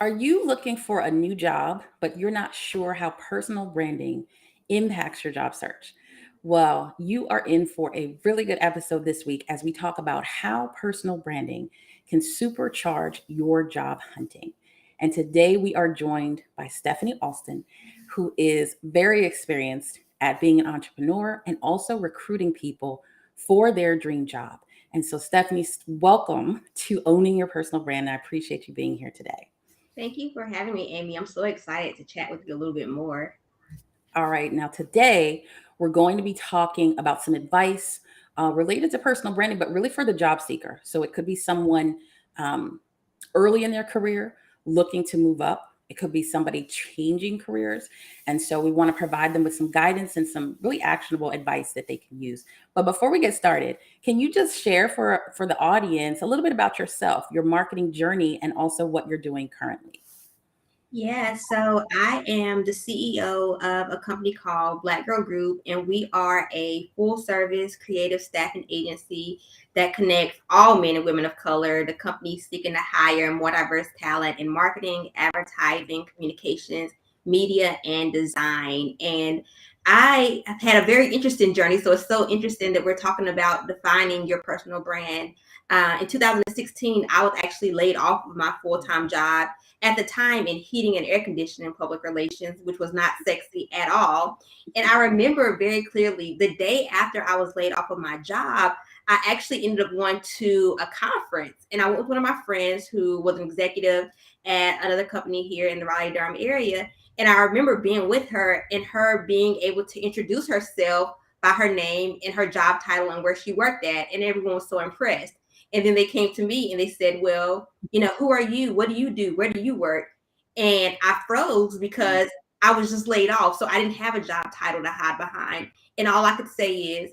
Are you looking for a new job, but you're not sure how personal branding impacts your job search? Well, you are in for a really good episode this week as we talk about how personal branding can supercharge your job hunting. And today we are joined by Stephanie Alston, who is very experienced at being an entrepreneur and also recruiting people for their dream job. And so, Stephanie, welcome to owning your personal brand. I appreciate you being here today. Thank you for having me, Amie. I'm so excited to chat with you a little bit more. All right, now today we're going to be talking about some advice related to personal branding, but really for the job seeker. So it could be someone um, early in their career looking to move up. It could be somebody changing careers. And so we want to provide them with some guidance and some really actionable advice that they can use. But before we get started, can you just share for the audience a little bit about yourself, your marketing journey, and also what you're doing currently? Yeah, so I am the CEO of a company called Black Girl Group, and we are a full service creative staffing agency that connects all men and women of color. The company seeking to hire more diverse talent in marketing, advertising, communications, media, and design. And I have had a very interesting journey. So it's so interesting that we're talking about defining your personal brand. In 2016, I was actually laid off of my full time job at the time in heating and air conditioning public relations, which was not sexy at all. And I remember very clearly the day after I was laid off of my job, I actually ended up going to a conference. And I went with one of my friends who was an executive at another company here in the Raleigh Durham area. And I remember being with her and her being able to introduce herself by her name and her job title and where she worked at. And everyone was so impressed. And then they came to me and they said, well, who are you? What do you do? Where do you work? And I froze because I was just laid off. So I didn't have a job title to hide behind. And all I could say is,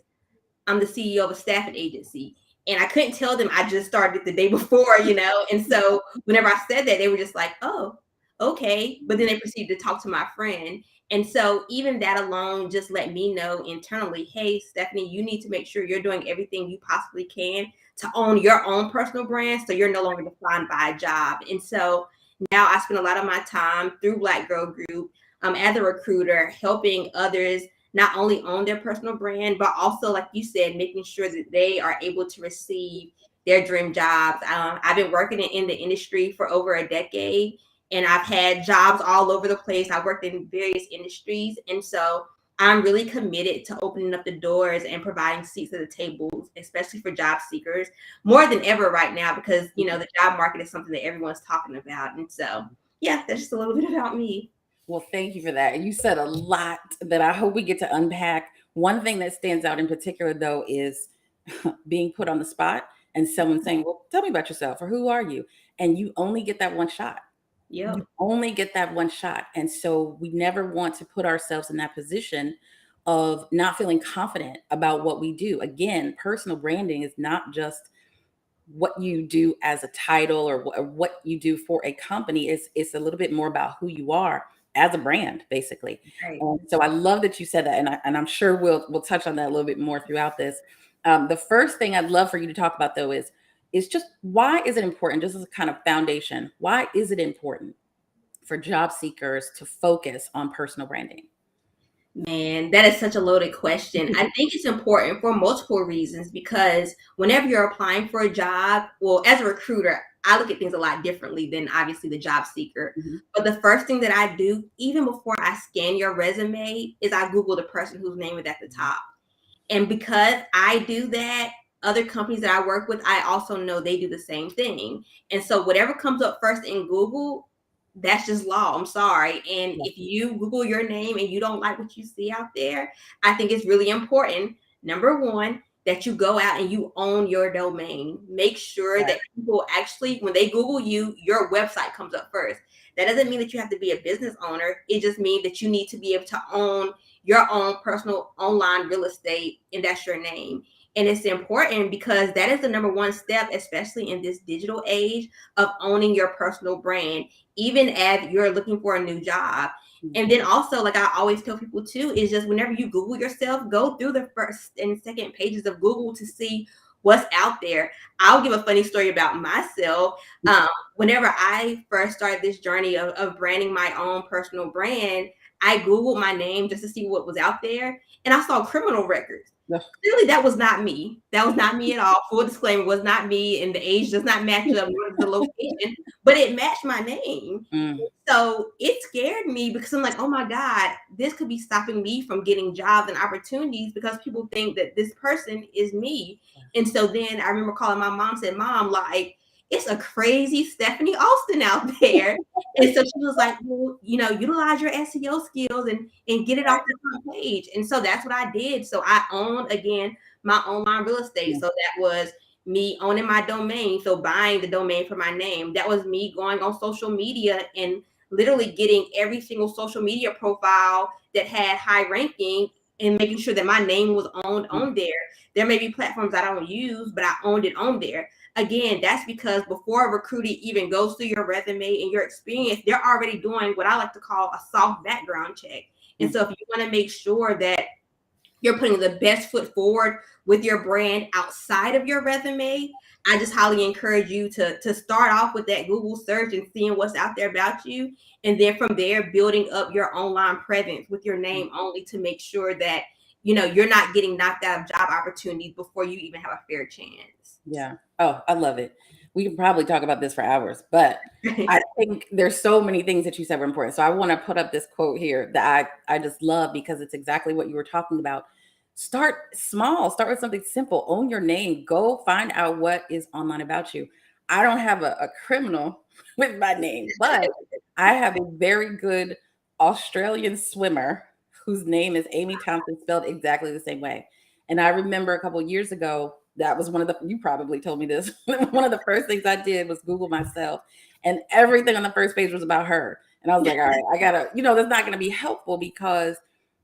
I'm the CEO of a staffing agency. And I couldn't tell them I just started the day before. And so whenever I said that, they were just like, oh, okay. But then they proceeded to talk to my friend. And so even that alone just let me know internally, hey, Stephanie, you need to make sure you're doing everything you possibly can to own your own personal brand so you're no longer defined by a job. And so now I spend a lot of my time through Black Girl Group as a recruiter, helping others not only own their personal brand, but also, like you said, making sure that they are able to receive their dream jobs. I've been working in the industry for over a decade, and I've had jobs all over the place. I worked in various industries. And so I'm really committed to opening up the doors and providing seats at the tables, especially for job seekers, more than ever right now, because, the job market is something that everyone's talking about. And so, yeah, that's just a little bit about me. Well, thank you for that. You said a lot that I hope we get to unpack. One thing that stands out in particular, though, is being put on the spot and someone saying, well, tell me about yourself or who are you? And you only get that one shot. Yep. You only get that one shot. And so we never want to put ourselves in that position of not feeling confident about what we do. Again, personal branding is not just what you do as a title or what you do for a company. It's a little bit more about who you are as a brand, basically. Right. And so I love that you said that, and I'm sure we'll touch on that a little bit more throughout this. The first thing I'd love for you to talk about, though, is just why is it important, just as a kind of foundation, why is it important for job seekers to focus on personal branding? Man, that is such a loaded question. I think it's important for multiple reasons because whenever you're applying for a job, well, as a recruiter, I look at things a lot differently than obviously the job seeker. Mhm. But the first thing that I do, even before I scan your resume, is I Google the person whose name is at the top. And because I do that, other companies that I work with, I also know they do the same thing. And so whatever comes up first in Google, that's just law. I'm sorry. And Yeah. if you Google your name and you don't like what you see out there, I think it's really important. Number one, that you go out and you own your domain. Make sure Right. that people actually, when they Google you, your website comes up first. That doesn't mean that you have to be a business owner. It just means that you need to be able to own your own personal online real estate, and that's your name. And it's important because that is the number one step, especially in this digital age, of owning your personal brand, even as you're looking for a new job. And then also, like I always tell people too, is just whenever you Google yourself, go through the first and second pages of Google to see what's out there. I'll give a funny story about myself. Whenever I first started this journey of branding my own personal brand, I Googled my name just to see what was out there, and I saw criminal records. Ugh. Clearly, that was not me. That was not me at all. Full disclaimer, was not me, and the age does not match up, nor does the location, but it matched my name. Mm. So it scared me because I'm like, oh my God, this could be stopping me from getting jobs and opportunities because people think that this person is me. And so then I remember calling my mom, said, Mom, like, it's a crazy Stephanie Alston out there. And so she was like, well, utilize your SEO skills and get it off the front page. And so that's what I did. So I owned, again, my online real estate. So that was me owning my domain. So buying the domain for my name. That was me going on social media and literally getting every single social media profile that had high ranking and making sure that my name was owned on there. There may be platforms I don't use, but I owned it on there. Again, that's because before a recruiter even goes through your resume and your experience, they're already doing what I like to call a soft background check. And so if you want to make sure that you're putting the best foot forward with your brand outside of your resume, I just highly encourage you to start off with that Google search and seeing what's out there about you. And then from there, building up your online presence with your name only to make sure that, you're not getting knocked out of job opportunities before you even have a fair chance. Yeah. Oh, I love it. We can probably talk about this for hours, but I think there's so many things that you said were important. So I want to put up this quote here that I just love because it's exactly what you were talking about. Start small, start with something simple, own your name, go find out what is online about you. I don't have a criminal with my name, but I have a very good Australian swimmer whose name is Amie Thompson, spelled exactly the same way. And I remember a couple of years ago, that was one of the, you probably told me this, one of the first things I did was Google myself, and everything on the first page was about her. And I was like, all right, I gotta, that's not going to be helpful because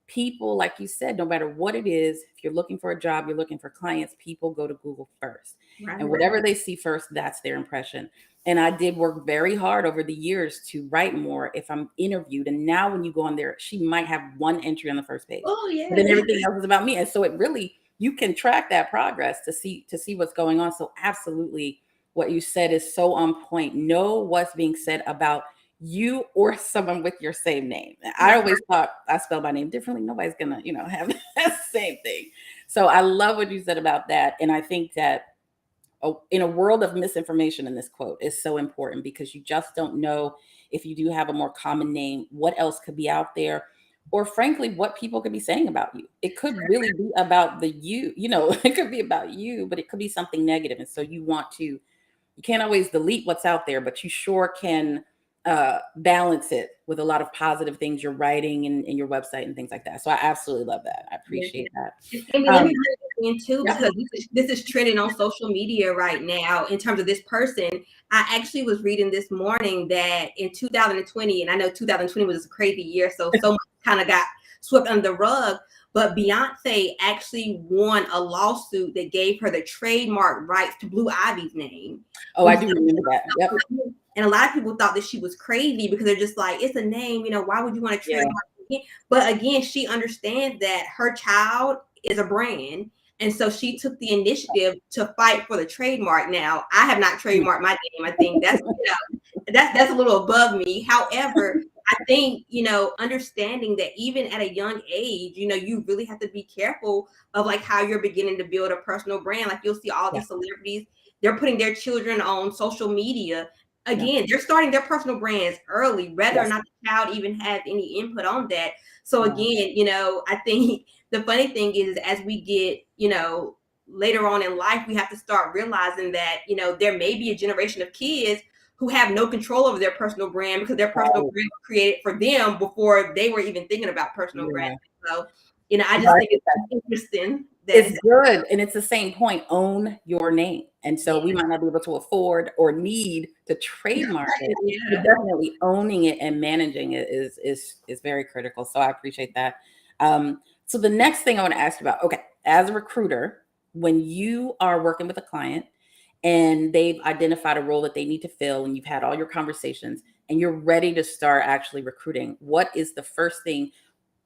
people, like you said, no matter what it is, if you're looking for a job, you're looking for clients, people go to Google first. Right. And whatever they see first, that's their impression. And I did work very hard over the years to write more if I'm interviewed. And now when you go on there, she might have one entry on the first page. Oh, yeah. But then everything else is about me. And so it really, you can track that progress to see what's going on. So absolutely what you said is so on point. Know what's being said about you or someone with your same name. I always thought I spell my name differently. Nobody's gonna, have that same thing. So I love what you said about that. And I think that in a world of misinformation, in this quote is so important because you just don't know if you do have a more common name, what else could be out there, or frankly, what people could be saying about you. It could really be about it could be about you, but it could be something negative. And so you can't always delete what's out there, but you sure can balance it with a lot of positive things you're writing in your website and things like that. So I absolutely love that. I appreciate that. And let me bring in too, because this is trending on social media right now in terms of this person. I actually was reading this morning that in 2020, and I know 2020 was a crazy year, so much kind of got swept under the rug, but Beyoncé actually won a lawsuit that gave her the trademark rights to Blue Ivy's name. Oh, I do remember that. Yep. And a lot of people thought that she was crazy because they're just like, it's a name, why would you want to trademark it? But again, she understands that her child is a brand. And so she took the initiative to fight for the trademark. Now, I have not trademarked my name. I think that's, that's a little above me. However, I think, understanding that even at a young age, you really have to be careful of like how you're beginning to build a personal brand. Like you'll see all these celebrities, they're putting their children on social media. Again, they're starting their personal brands early, whether or not the child even has any input on that. So again, I think the funny thing is as we get, later on in life, we have to start realizing that, there may be a generation of kids who have no control over their personal brand because their personal brand was created for them before they were even thinking about personal brand. So, I just think it's interesting. It's good. And it's the same point. Own your name. And so we might not be able to afford or need to trademark it. But definitely owning it and managing it is very critical. So I appreciate that. So the next thing I want to ask you about, okay, as a recruiter, when you are working with a client and they've identified a role that they need to fill and you've had all your conversations and you're ready to start actually recruiting, what is the first thing?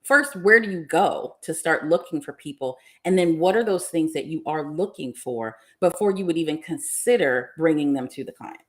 first, where do you go to start looking for people? And then what are those things that you are looking for before you would even consider bringing them to the client?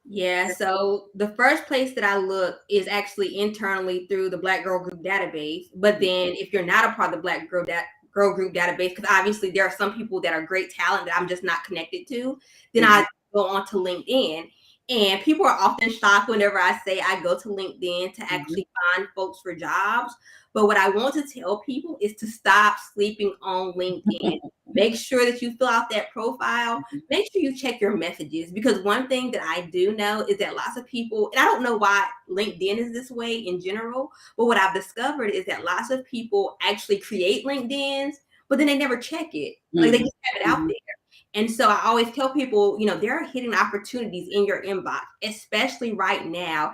Yeah, so the first place that I look is actually internally through the Black Girl Group database. But then if you're not a part of the Girl Group database, because obviously there are some people that are great talent that I'm just not connected to, then Mhm. I go on to LinkedIn. And people are often shocked whenever I say I go to LinkedIn to Mhm. actually find folks for jobs. But what I want to tell people is to stop sleeping on LinkedIn. Make sure that you fill out that profile. Make sure you check your messages, because one thing that I do know is that lots of people, and I don't know why LinkedIn is this way in general, but what I've discovered is that lots of people actually create LinkedIn's, but then they never check it. Like, they Mhm. just have it out Mhm. there. And so I always tell people, there are hidden opportunities in your inbox, especially right now.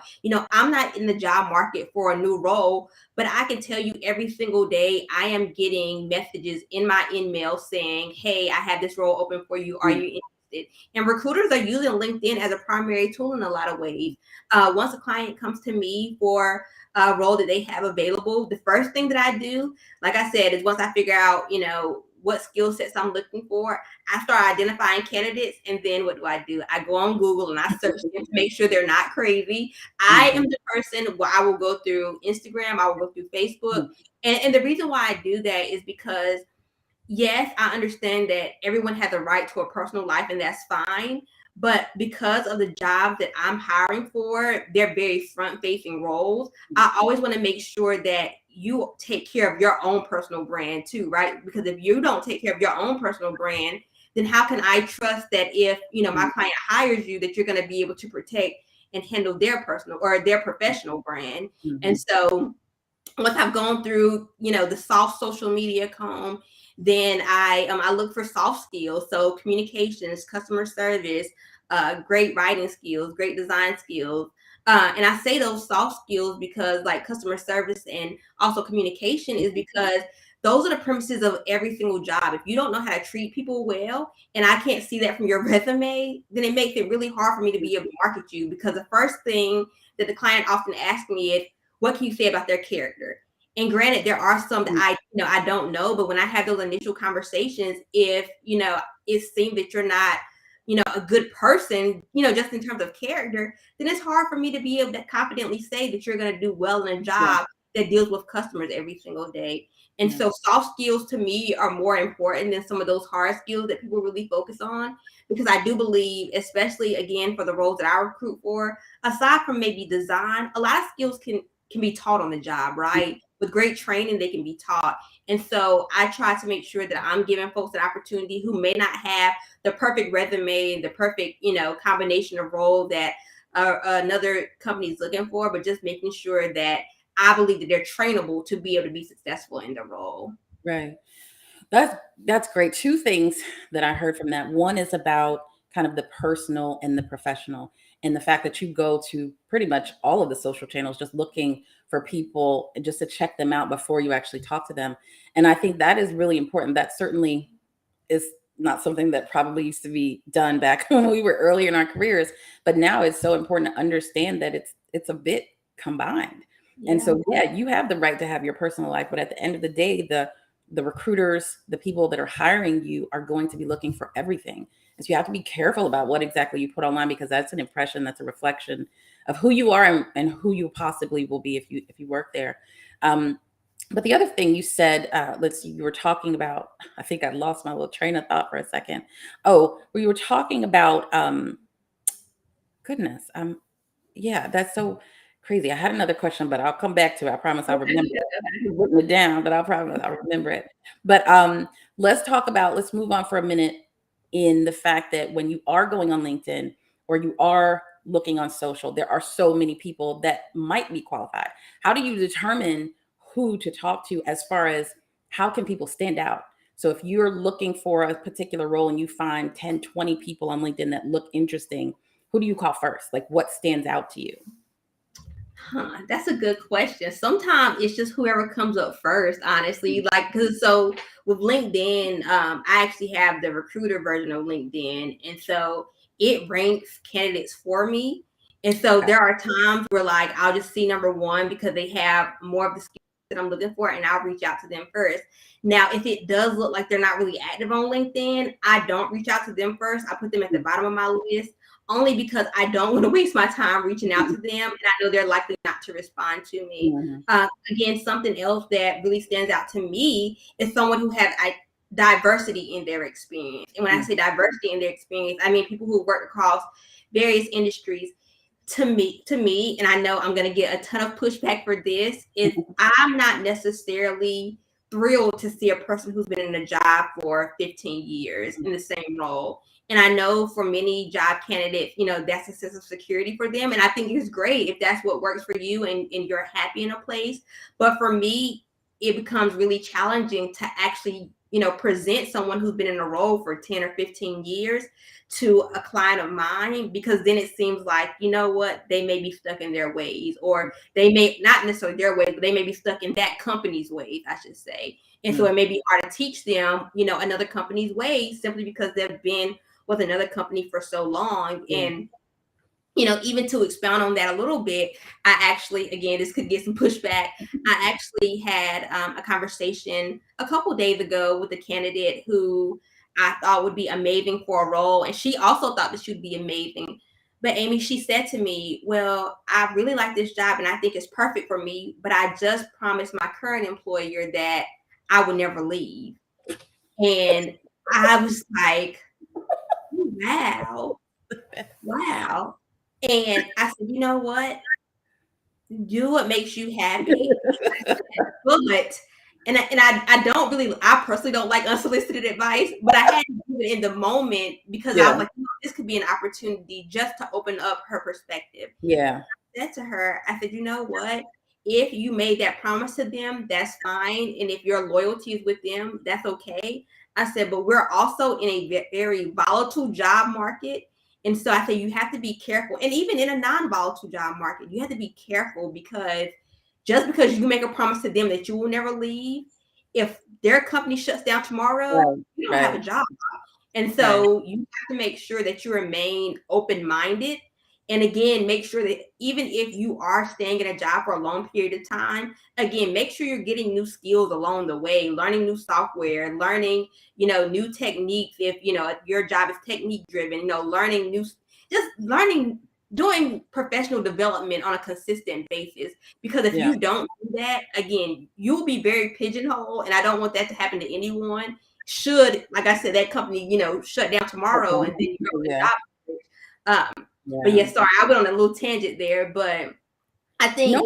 I'm not in the job market for a new role, but I can tell you every single day I am getting messages in my email saying, hey, I have this role open for you. Are Mhm. you interested? And recruiters are using LinkedIn as a primary tool in a lot of ways. Once a client comes to me for a role that they have available, the first thing that I do, like I said, is once I figure out, what skill sets I'm looking for, I start identifying candidates. And then what do? I go on Google and I search them to make sure they're not crazy. I am Mhm. the person where I will go through Instagram, I will go through Facebook. Mhm. And the reason why I do that is because, yes, I understand that everyone has a right to a personal life, and that's fine. But because of the jobs that I'm hiring for, they're very front facing roles. I always want to make sure that you take care of your own personal brand too, right? Because if you don't take care of your own personal brand, then how can I trust that if, my Mhm. client hires you, that you're going to be able to protect and handle their personal or their professional brand? And Mhm. so once I've gone through, the soft social media comb, then I look for soft skills. So communications, customer service, great writing skills, great design skills. And I say those soft skills because, like, customer service and also communication is because those are the premises of every single job. If you don't know how to treat people well, and I can't see that from your resume, then it makes it really hard for me to be able to market you, because the first thing that the client often asks me is, what can you say about their character? And granted, there are some that Mhm. I don't know, but when I have those initial conversations, if, it seems that you're not, a good person, just in terms of character, then it's hard for me to be able to confidently say that you're going to do well in a Yeah. job that deals with customers every single day. And Yeah. so soft skills to me are more important than some of those hard skills that people really focus on, because I do believe, especially again for the roles that I recruit for, aside from maybe design, a lot of skills can be taught on the job, right? With great training, they can be taught. And so I try to make sure that I'm giving folks an opportunity who may not have the perfect resume, the perfect, combination of role that another company is looking for, but just making sure that I believe that they're trainable to be able to be successful in the role. Right. That's great. Two things that I heard from that. One is about kind of the personal and the professional, and the fact that you go to pretty much all of the social channels just looking for people and just to check them out before you actually talk to them. And I think that is really important. That certainly is not something that probably used to be done back when we were earlier in our careers, but now it's so important to understand that it's a bit combined. And Yeah. so yeah, you have the right to have your personal life, but at the end of the day, the recruiters, the people that are hiring you are going to be looking for everything. And so you have to be careful about what exactly you put online, because that's an impression, that's a reflection of who you are, and who you possibly will be if you work there. Um, but the other thing you said, let's see, you were talking about, I think I lost my little train of thought for a second. Oh, we were talking about, goodness, yeah, that's so crazy. I had another question, but I'll come back to it. I promise I'll remember it. I've written it down, but I'll promise I'll remember it. But let's move on for a minute in the fact that when you are going on LinkedIn or you are looking on social, there are so many people that might be qualified. How do you determine who to talk to, as far as how can people stand out? So if you're looking for a particular role and you find 10, 20 people on LinkedIn that look interesting, who do you call first? Like, what stands out to you? Huh, that's a good question. Sometimes it's just whoever comes up first, honestly. Like, cause so with LinkedIn, I actually have the recruiter version of LinkedIn, and so it ranks candidates for me. And so Okay. there are times where, like, I'll just see number one because they have more of the skills that I'm looking for, and I'll reach out to them first. Now, if it does look like they're not really active on LinkedIn, I don't reach out to them first. I put them at the bottom of my list only because I don't want to waste my time reaching out to them, and I know they're likely not to respond to me. Again, something else that really stands out to me is someone who has diversity in their experience. And when I say diversity in their experience, I mean people who work across various industries. To me, and I know I'm going to get a ton of pushback for this, is I'm not necessarily thrilled to see a person who's been in a job for 15 years in the same role. And I know for many job candidates, that's a sense of security for them. And I think it's great if that's what works for you and you're happy in a place. But for me, it becomes really challenging to actually, present someone who's been in a role for 10 or 15 years to a client of mine, because then it seems like, they may be stuck in their ways, or they may not necessarily their ways, but they may be stuck in that company's ways, I should say. And so it may be hard to teach them, another company's ways simply because they've been with another company for so long. And even to expound on that a little bit, I actually, again, this could get some pushback. I actually had a conversation a couple days ago with a candidate who I thought would be amazing for a role. And she also thought that she would be amazing. But Amie, she said to me, well, I really like this job and I think it's perfect for me, but I just promised my current employer that I would never leave. And I was like, wow. And I said, you know what? Do what makes you happy. But I don't really, I personally don't like unsolicited advice, but I had to do it in the moment because I was like, this could be an opportunity just to open up her perspective. Yeah. I said to her, I said, you know what? If you made that promise to them, that's fine. And if your loyalty is with them, that's okay. I said, but we're also in a very volatile job market. And so I say you have to be careful. And even in a non-volatile job market, you have to be careful, because just because you make a promise to them that you will never leave, if their company shuts down tomorrow, you don't have a job. And so you have to make sure that you remain open-minded. And again, make sure that even if you are staying in a job for a long period of time, again, make sure you're getting new skills along the way, learning new software, learning, new techniques. If, your job is technique driven, doing professional development on a consistent basis. Because if you don't do that, again, you'll be very pigeonholed. And I don't want that to happen to anyone. Should, like I said, that company, shut down tomorrow and then you're on the job. But sorry, I went on a little tangent there, but I think,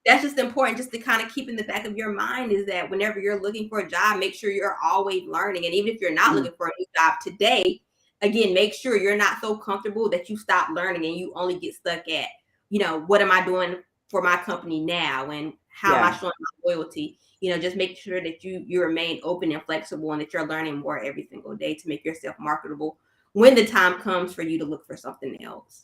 that's just important just to kind of keep in the back of your mind, is that whenever you're looking for a job, make sure you're always learning. And even if you're not looking for a new job today, again, make sure you're not so comfortable that you stop learning and you only get stuck at, what am I doing for my company now? And how am I showing my loyalty? Just make sure that you remain open and flexible, and that you're learning more every single day to make yourself marketable when the time comes for you to look for something else.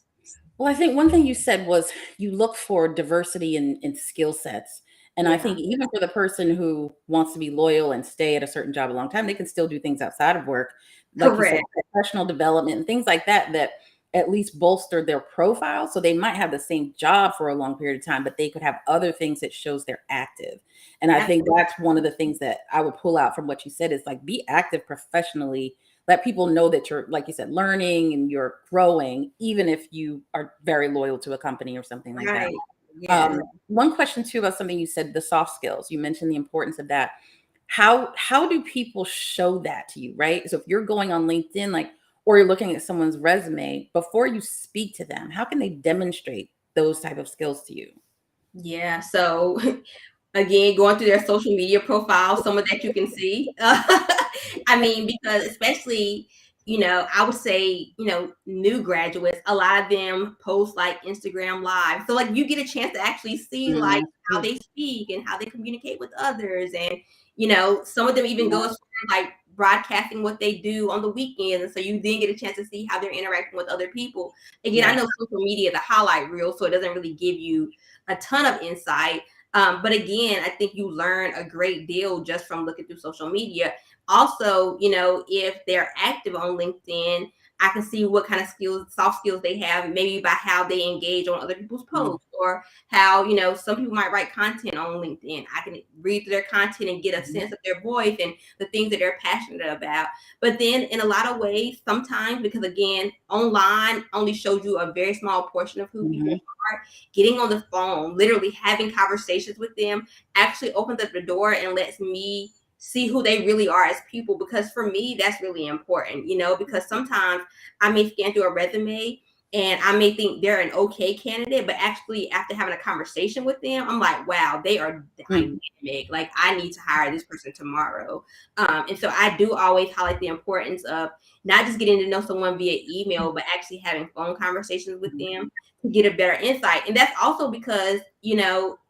Well, I think one thing you said was you look for diversity in skill sets. And I think even for the person who wants to be loyal and stay at a certain job a long time, they can still do things outside of work, like you said, professional development and things like that, that at least bolster their profile. So they might have the same job for a long period of time, but they could have other things that shows they're active. And I think that's one of the things that I would pull out from what you said, is like, be active professionally. Let people know that you're, like you said, learning and you're growing, even if you are very loyal to a company or something like that. One question too about something you said, the soft skills. You mentioned the importance of that. How do people show that to you, right? So if you're going on LinkedIn, like, or you're looking at someone's resume, before you speak to them, how can they demonstrate those type of skills to you? Yeah. So again, going through their social media profile, some of that you can see. I mean, because especially, I would say, new graduates, a lot of them post like Instagram live. So like you get a chance to actually see like how they speak and how they communicate with others. And, some of them even go as far as like broadcasting what they do on the weekends. And so you then get a chance to see how they're interacting with other people. Again, I know social media is a highlight reel, so it doesn't really give you a ton of insight. But again, I think you learn a great deal just from looking through social media. Also, if they're active on LinkedIn, I can see what kind of skills, soft skills they have, maybe by how they engage on other people's posts, or how, some people might write content on LinkedIn. I can read through their content and get a sense of their voice and the things that they're passionate about. But then in a lot of ways, sometimes, because again, online only shows you a very small portion of who people are, getting on the phone, literally having conversations with them actually opens up the door and lets me see who they really are as people. Because for me, that's really important, because sometimes I may scan through a resume and I may think they're an okay candidate, but actually after having a conversation with them, I'm like, wow, they are dynamic. Like, I need to hire this person tomorrow. And so I do always highlight the importance of not just getting to know someone via email, but actually having phone conversations with them to get a better insight. And that's also because,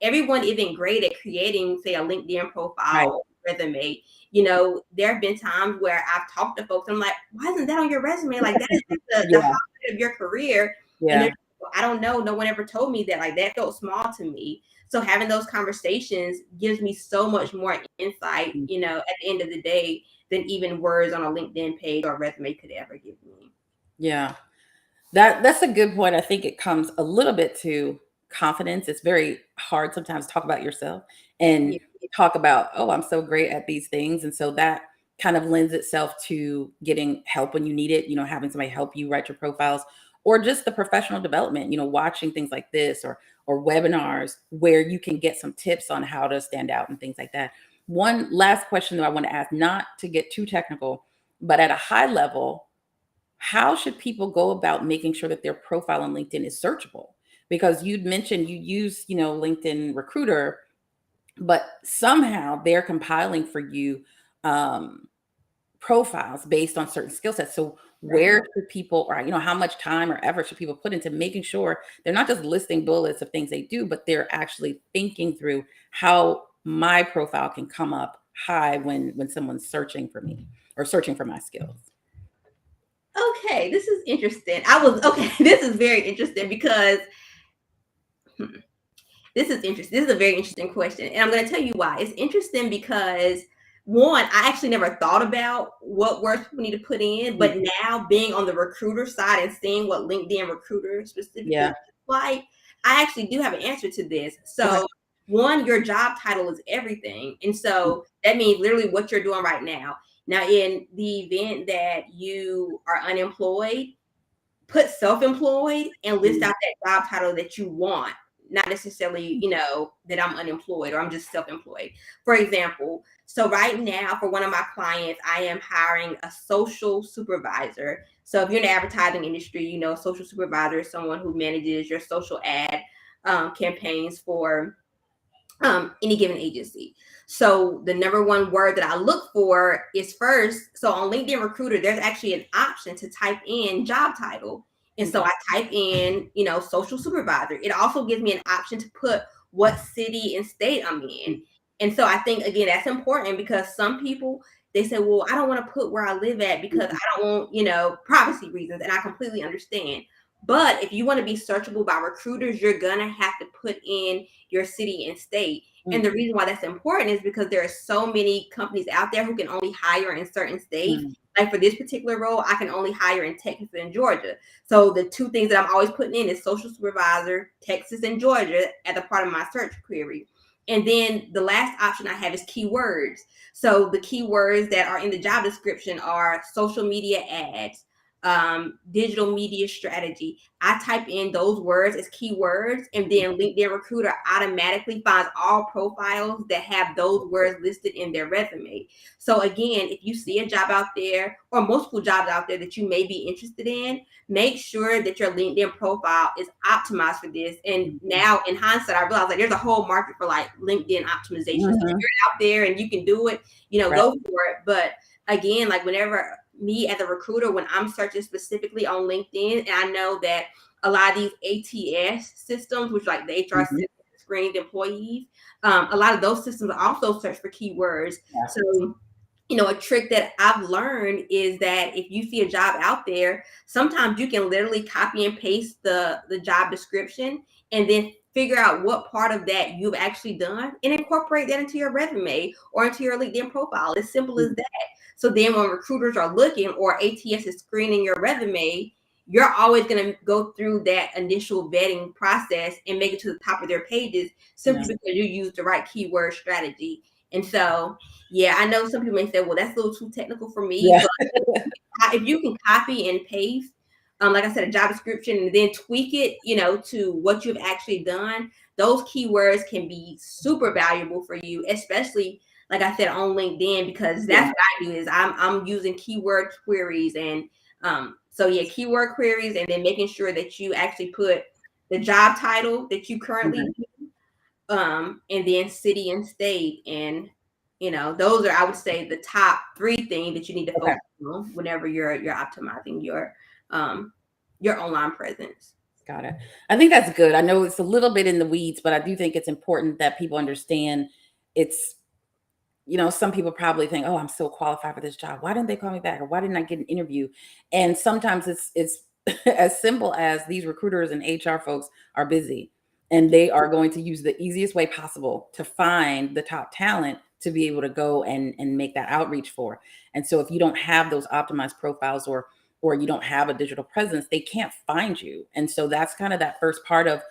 everyone isn't great at creating, say, a LinkedIn profile resume. There have been times where I've talked to folks and I'm like, why isn't that on your resume? Like, that is the highlight of your career. And I don't know, no one ever told me that. Like, that felt small to me. So having those conversations gives me so much more insight, at the end of the day, than even words on a LinkedIn page or resume could ever give me. Yeah. That's a good point. I think it comes a little bit to confidence. It's very hard sometimes to talk about yourself and talk about, oh, I'm so great at these things. And so that kind of lends itself to getting help when you need it, having somebody help you write your profiles, or just the professional development, watching things like this, or webinars where you can get some tips on how to stand out and things like that. One last question that I want to ask, not to get too technical, but at a high level, how should people go about making sure that their profile on LinkedIn is searchable? Because you'd mentioned you use, LinkedIn Recruiter, but somehow they're compiling for you profiles based on certain skill sets. So where should people, or how much time or effort should people put into making sure they're not just listing bullets of things they do, but they're actually thinking through how my profile can come up high when someone's searching for me or searching for my skills? Okay, this is interesting. This is very interesting because this is interesting. This is a very interesting question. And I'm going to tell you why. It's interesting because, one, I actually never thought about what words people need to put in, but now being on the recruiter side and seeing what LinkedIn Recruiter specifically looks like, I actually do have an answer to this. So, one, your job title is everything. And so that means literally what you're doing right now. Now, in the event that you are unemployed, put self-employed and list out that job title that you want, not necessarily, that I'm unemployed or I'm just self-employed. For example, so right now for one of my clients, I am hiring a social supervisor. So if you're in the advertising industry, social supervisor is someone who manages your social ad campaigns for any given agency. So the number one word that I look for is first. So on LinkedIn Recruiter, there's actually an option to type in job title. And so I type in, social supervisor. It also gives me an option to put what city and state I'm in. And so I think, again, that's important because some people, they say, well, I don't want to put where I live at because I don't want, privacy reasons. And I completely understand. But if you want to be searchable by recruiters, you're going to have to put in your city and state. And the reason why that's important is because there are so many companies out there who can only hire in certain states. Like for this particular role, I can only hire in Texas and Georgia. So the two things that I'm always putting in is social supervisor, Texas and Georgia as a part of my search query. And then the last option I have is keywords. So the keywords that are in the job description are social media ads, digital media strategy. I type in those words as keywords, and then LinkedIn Recruiter automatically finds all profiles that have those words listed in their resume. So again, if you see a job out there or multiple jobs out there that you may be interested in, make sure that your LinkedIn profile is optimized for this. And now in hindsight, I realize like there's a whole market for like LinkedIn optimization. So if you're out there and you can do it, go for it. But again, like whenever me as a recruiter, when I'm searching specifically on LinkedIn, and I know that a lot of these ATS systems, which like the HR system screened employees, a lot of those systems also search for keywords. So, a trick that I've learned is that if you see a job out there, sometimes you can literally copy and paste the job description and then figure out what part of that you've actually done and incorporate that into your resume or into your LinkedIn profile. As simple as that. So then when recruiters are looking or ATS is screening your resume, you're always going to go through that initial vetting process and make it to the top of their pages simply because you use the right keyword strategy. And so, yeah, I know some people may say, well, that's a little too technical for me. But if you can copy and paste, like I said, a job description and then tweak it, to what you've actually done, those keywords can be super valuable for you, especially like I said on LinkedIn, because that's what I do is I'm using keyword queries and keyword queries and then making sure that you actually put the job title that you currently do, and then city and state, and those are, I would say, the top 3 things that you need to focus on whenever you're optimizing your online presence. Got it. I think that's good. I know it's a little bit in the weeds, but I do think it's important that people understand it's, some people probably think, oh, I'm so qualified for this job. Why didn't they call me back? Or why didn't I get an interview? And sometimes it's as simple as these recruiters and HR folks are busy and they are going to use the easiest way possible to find the top talent to be able to go and make that outreach for. And so if you don't have those optimized profiles or you don't have a digital presence, they can't find you. And so that's kind of that first part of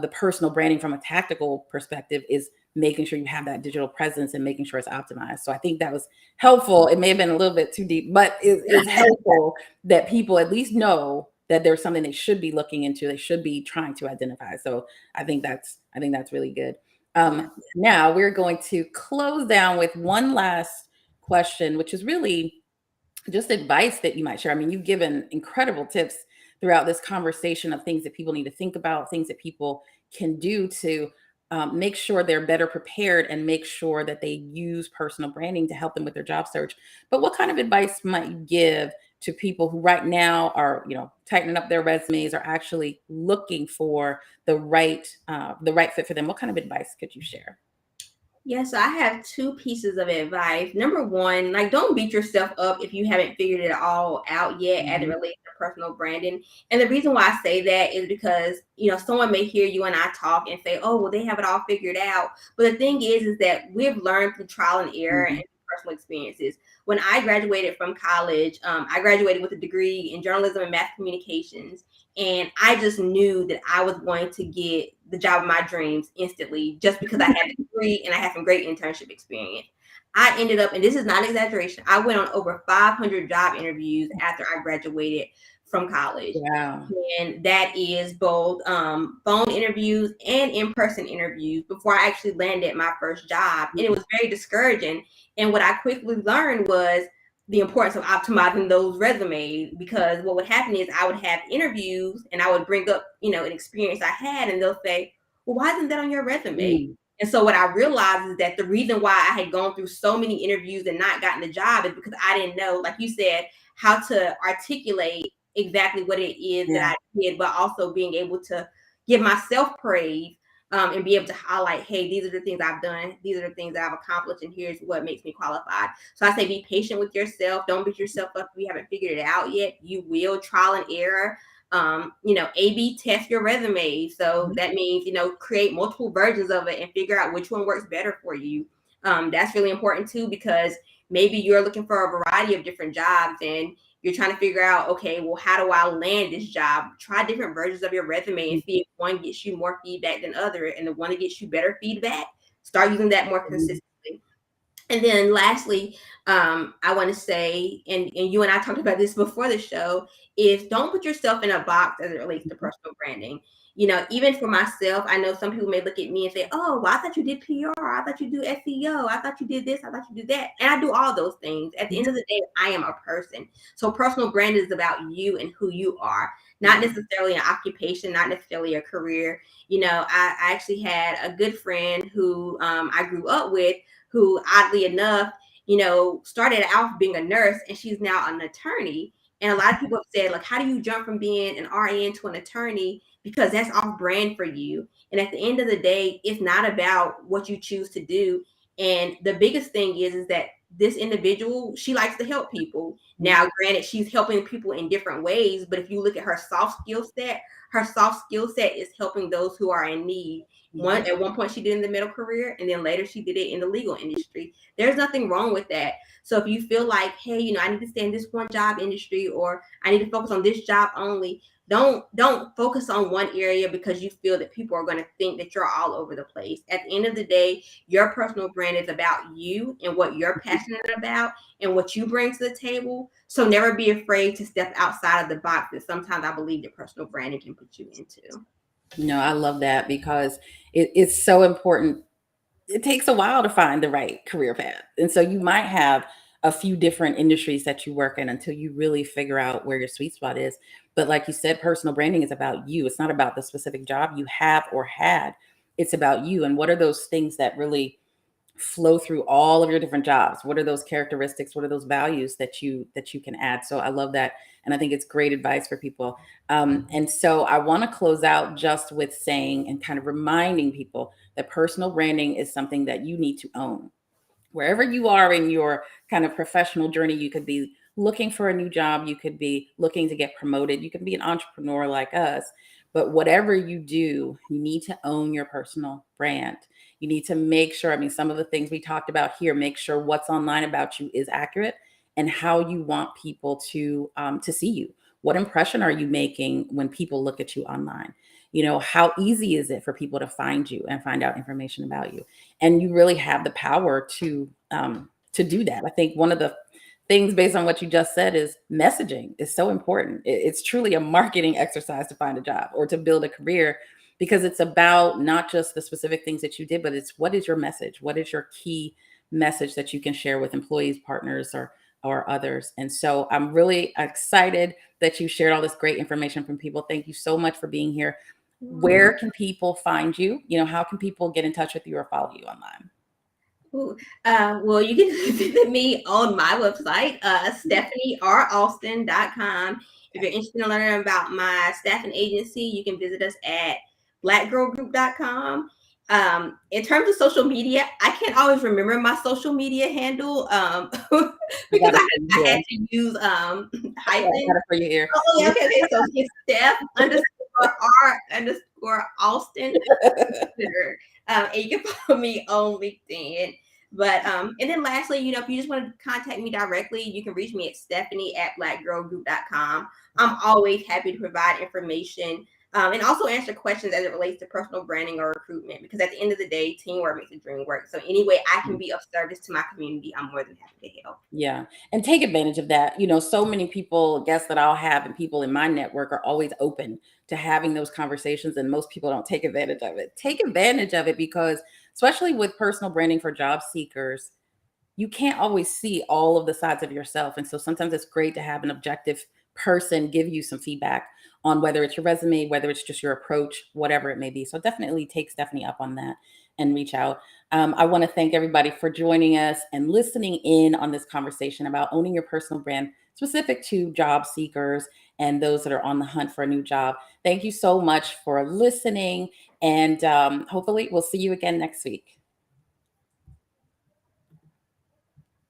the personal branding from a tactical perspective is making sure you have that digital presence and making sure it's optimized. So I think that was helpful. It may have been a little bit too deep, but it's helpful that people at least know that there's something they should be looking into, they should be trying to identify. So I think that's really good. Now we're going to close down with one last question, which is really just advice that you might share. I mean, you've given incredible tips throughout this conversation of things that people need to think about, things that people can do to make sure they're better prepared and make sure that they use personal branding to help them with their job search. But what kind of advice might you give to people who right now are, tightening up their resumes, or actually looking for the right fit for them? What kind of advice could you share? Yes, I have 2 pieces of advice. Number 1, like, don't beat yourself up if you haven't figured it all out yet as it relates to personal branding. And the reason why I say that is because, someone may hear you and I talk and say, oh, well, they have it all figured out. But the thing is that we've learned through trial and error and personal experiences. When I graduated from college, I graduated with a degree in journalism and mass communications. And I just knew that I was going to get the job of my dreams instantly just because I had the degree and I had some great internship experience. I ended up, and this is not exaggeration, I went on over 500 job interviews after I graduated from college. Wow. And that is both phone interviews and in-person interviews before I actually landed my first job. And it was very discouraging. And what I quickly learned was the importance of optimizing those resumes, because what would happen is I would have interviews and I would bring up, an experience I had, and they'll say, well, why isn't that on your resume? And so what I realized is that the reason why I had gone through so many interviews and not gotten the job is because I didn't know, like you said, how to articulate exactly what it is that I did, but also being able to give myself praise, and be able to highlight, hey, these are the things I've done. These are the things that I've accomplished, and here's what makes me qualified. So I say be patient with yourself. Don't beat yourself up if you haven't figured it out yet. You will. Trial and error. A/B test your resume. So that means, create multiple versions of it and figure out which one works better for you. That's really important too, because maybe you're looking for a variety of different jobs and you're trying to figure out, okay, well, how do I land this job? Try different versions of your resume and see if one gets you more feedback than other, and the one that gets you better feedback, start using that more consistently. And then lastly, I want to say, and you and I talked about this before the show, is don't put yourself in a box as it relates to personal branding. Even for myself, I know some people may look at me and say, oh, well, I thought you did PR. I thought you do SEO. I thought you did this. I thought you did that. And I do all those things. At the end of the day, I am a person. So personal branding is about you and who you are, not necessarily an occupation, not necessarily a career. I actually had a good friend who I grew up with, who oddly enough, started out being a nurse, and she's now an attorney. And a lot of people have said, like, how do you jump from being an RN to an attorney? Because that's off brand for you. And at the end of the day, it's not about what you choose to do. And the biggest thing is that this individual, she likes to help people. Now, granted, she's helping people in different ways, but if you look at her soft skill set is helping those who are in need. At one point she did in the middle career, and then later she did it in the legal industry. There's nothing wrong with that. So if you feel like, hey, I need to stay in this one job industry, or I need to focus on this job only, don't focus on one area because you feel that people are going to think that you're all over the place. At the end of the day, your personal brand is about you and what you're passionate about and what you bring to the table. So never be afraid to step outside of the box that sometimes I believe that personal branding can put you into. No, I love that because it's so important. It takes a while to find the right career path. And so you might have a few different industries that you work in until you really figure out where your sweet spot is. But like you said, personal branding is about you. It's not about the specific job you have or had. It's about you. And what are those things that really flow through all of your different jobs? What are those characteristics? What are those values that you can add? So I love that. And I think it's great advice for people. And so I want to close out just with saying and kind of reminding people that personal branding is something that you need to own. Wherever you are in your kind of professional journey, you could be looking for a new job, you could be looking to get promoted, you can be an entrepreneur like us. But whatever you do, you need to own your personal brand. You need to make sure, I mean, some of the things we talked about here, make sure what's online about you is accurate and how you want people to see you. What impression are you making when people look at you online? How easy is it for people to find you and find out information about you? And you really have the power to do that. I think one of the things based on what you just said is messaging is so important. It's truly a marketing exercise to find a job or to build a career because it's about not just the specific things that you did, but it's what is your message? What is your key message that you can share with employees, partners, or others? And so I'm really excited that you shared all this great information from people. Thank you so much for being here. Where can people find you? How can people get in touch with you or follow you online? Well, you can visit me on my website, StephanieRAlston.com. If you're interested in learning about my staffing agency, you can visit us at blackgirlgroup.com. In terms of social media, I can't always remember my social media handle because I had to use I hyphen. got it for you here. Oh, yeah, okay. So it's Steph _R _Alston. Twitter. And you can follow me on LinkedIn. But and then lastly, if you just want to contact me directly, you can reach me at Stephanie@blackgirlgroup.com. I'm always happy to provide information and also answer questions as it relates to personal branding or recruitment, because at the end of the day, teamwork makes the dream work. So any way I can be of service to my community, I'm more than happy to help. Yeah. And take advantage of that. So many people, guests that I'll have and people in my network are always open to having those conversations. And most people don't take advantage of it. Take advantage of it because, especially with personal branding for job seekers, you can't always see all of the sides of yourself. And so sometimes it's great to have an objective person give you some feedback on whether it's your resume, whether it's just your approach, whatever it may be. So definitely take Stephanie up on that and reach out. I want to thank everybody for joining us and listening in on this conversation about owning your personal brand specific to job seekers and those that are on the hunt for a new job. Thank you so much for listening. And hopefully we'll see you again next week.